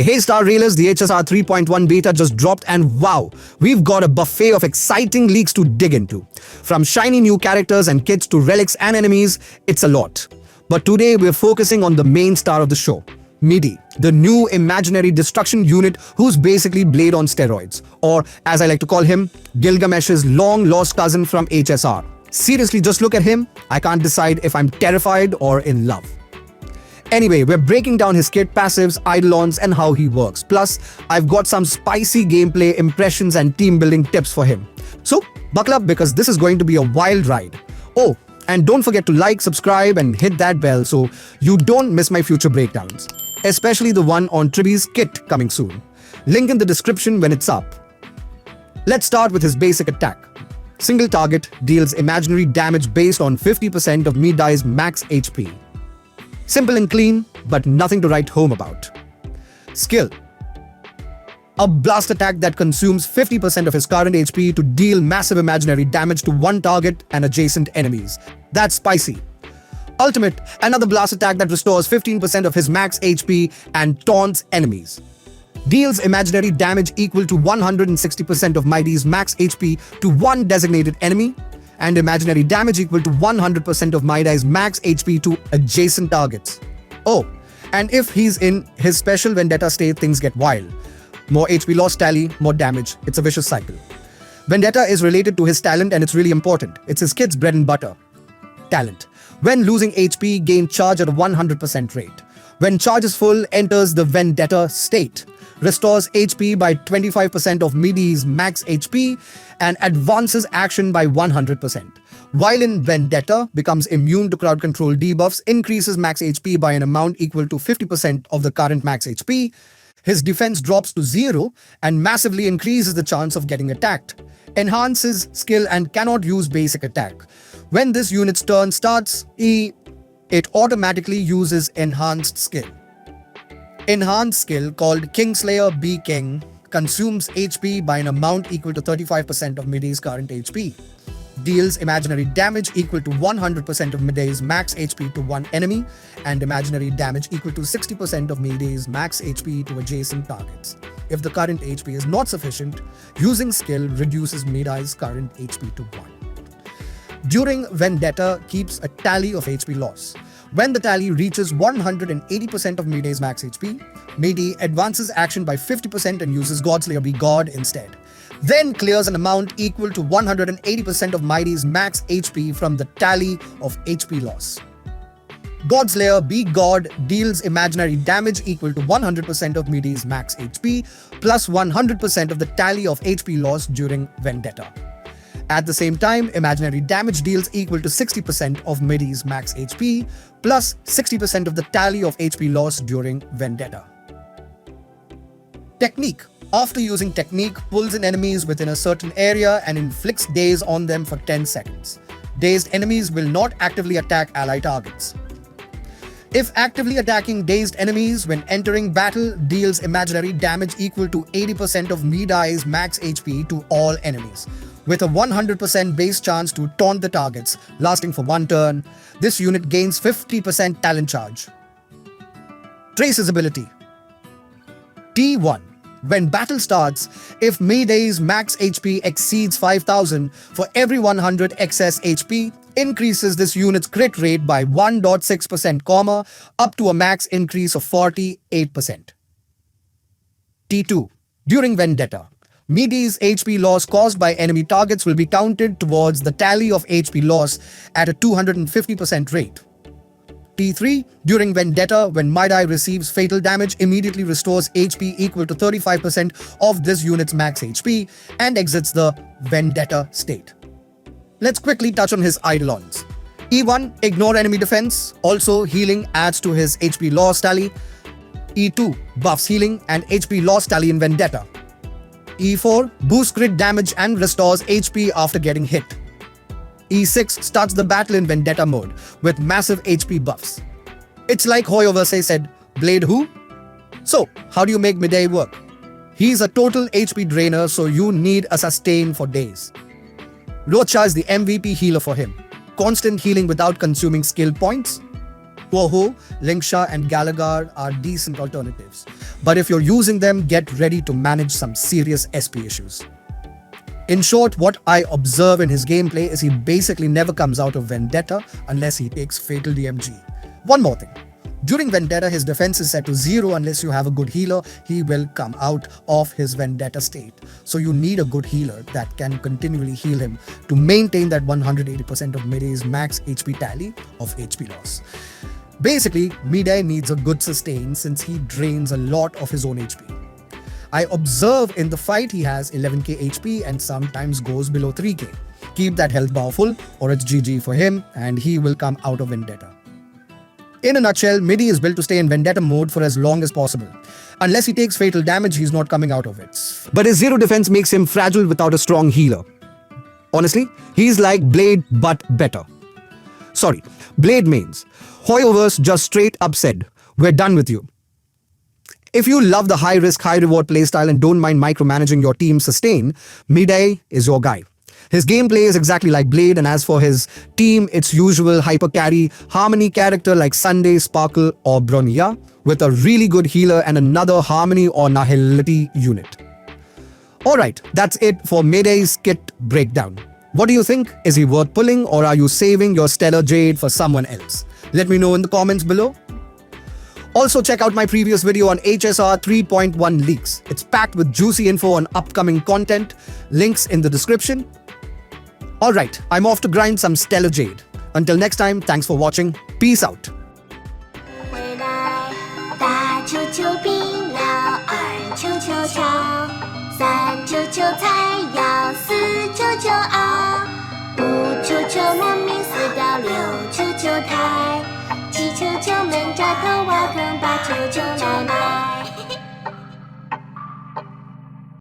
Hey Star Railers, the HSR 3.1 beta just dropped and wow, we've got a buffet of exciting leaks to dig into. From shiny new characters and kits to relics and enemies, it's a lot. But today we're focusing on the main star of the show, Mydei, the new imaginary destruction unit who's basically Blade on steroids, or as I like to call him, Gilgamesh's long-lost cousin from HSR. Seriously, just look at him. I can't decide if I'm terrified or in love. Anyway, we're breaking down his kit passives, Eidolons, and how he works. Plus, I've got some spicy gameplay impressions and team building tips for him. So, buckle up because this is going to be a wild ride. Oh, and don't forget to like, subscribe, and hit that bell so you don't miss my future breakdowns. Especially the one on Tribbie's Kit coming soon. Link in the description when it's up. Let's start with his basic attack. Single target deals imaginary damage based on 50% of Mydei's max HP. Simple and clean, but nothing to write home about. Skill. A blast attack that consumes 50% of his current HP to deal massive imaginary damage to one target and adjacent enemies. That's spicy. Ultimate, another blast attack that restores 15% of his max HP and taunts enemies. Deals imaginary damage equal to 160% of Mydei's max HP to one designated enemy, and imaginary damage equal to 100% of Mydei's max HP to adjacent targets. Oh, and if he's in his special Vendetta state, things get wild. More HP loss tally, more damage. It's a vicious cycle. Vendetta is related to his talent and it's really important. It's his kid's bread and butter. Talent. When losing HP, gain charge at a 100% rate. When charge is full, enters the Vendetta state. Restores HP by 25% of Mydei's max HP and advances action by 100%. While in Vendetta, becomes immune to crowd control debuffs, increases max HP by an amount equal to 50% of the current max HP. His defense drops to 0 and massively increases the chance of getting attacked. Enhances skill and cannot use basic attack. When this unit's turn starts, it automatically uses enhanced skill. Enhanced skill called Godslayer Be God consumes HP by an amount equal to 35% of Mydei's current HP. Deals imaginary damage equal to 100% of Mydei's max HP to one enemy, and imaginary damage equal to 60% of Mydei's max HP to adjacent targets. If the current HP is not sufficient, using skill reduces Mydei's current HP to 1. During Vendetta, keeps a tally of HP loss. When the tally reaches 180% of Mydei's max HP, Mydei advances action by 50% and uses Godslayer Be God instead. Then clears an amount equal to 180% of Mydei's max HP from the tally of HP loss. Godslayer Be God deals imaginary damage equal to 100% of Mydei's max HP plus 100% of the tally of HP loss during Vendetta. At the same time, imaginary damage deals equal to 60% of Mydei's max HP plus 60% of the tally of HP loss during Vendetta. Technique. After using technique, pulls in enemies within a certain area and inflicts daze on them for 10 seconds. Dazed enemies will not actively attack ally targets. If actively attacking dazed enemies when entering battle, deals imaginary damage equal to 80% of Mydei's max HP to all enemies. With a 100% base chance to taunt the targets, lasting for one turn, this unit gains 50% talent charge. Traces ability. T1. When battle starts, if Mydei's max HP exceeds 5000, for every 100 excess HP, increases this unit's crit rate by 1.6%, up to a max increase of 48%. T2. During Vendetta, Mydei's HP loss caused by enemy targets will be counted towards the tally of HP loss at a 250% rate. T3. During Vendetta, when Mydei receives fatal damage, immediately restores HP equal to 35% of this unit's max HP and exits the Vendetta state. Let's quickly touch on his Eidolons. E1. Ignore enemy defense. Also, healing adds to his HP loss tally. E2. Buffs healing and HP loss tally in Vendetta. E4. Boosts crit damage and restores HP after getting hit. E6 starts the battle in Vendetta mode with massive HP buffs. It's like HuoHuo said, Blade who? So, how do you make Mydei work? He's a total HP drainer, so you need a sustain for days. Luocha is the MVP healer for him. Constant healing without consuming skill points. HuoHuo, Lingsha and Gallagher are decent alternatives. But if you're using them, get ready to manage some serious SP issues. In short, what I observe in his gameplay is he basically never comes out of Vendetta unless he takes Fatal DMG. One more thing. During Vendetta, his defense is set to 0 unless you have a good healer. He will come out of his Vendetta state. So you need a good healer that can continually heal him to maintain that 180% of Mydei's max HP tally of HP loss. Basically, Mydei needs a good sustain since he drains a lot of his own HP. I observe in the fight he has 11k HP and sometimes goes below 3k. Keep that health bar full or it's GG for him and he will come out of Vendetta. In a nutshell, Mydei is built to stay in Vendetta mode for as long as possible. Unless he takes fatal damage, he's not coming out of it. But his 0 defense makes him fragile without a strong healer. Honestly, he's like Blade but better. Sorry, Blade mains. HuoHuo just straight up said, "We're done with you." If you love the high-risk, high-reward playstyle and don't mind micromanaging your team's sustain, Mydei is your guy. His gameplay is exactly like Blade, and as for his team, it's usual hyper carry, harmony character like Sunday, Sparkle or Bronya, with a really good healer and another harmony or nihility unit. Alright, that's it for Mydei's kit breakdown. What do you think? Is he worth pulling or are you saving your stellar jade for someone else? Let me know in the comments below. Also check out my previous video on HSR 3.1 leaks. It's packed with juicy info on upcoming content, links in the description. Alright, I'm off to grind some stellar jade. Until next time, thanks for watching. Peace out. 回来，大球球冰了，二球球敲，三球球菜肴，四球球熬，五球球莫名死掉，六球球抬，七球球闷着头挖坑，八球球奶奶。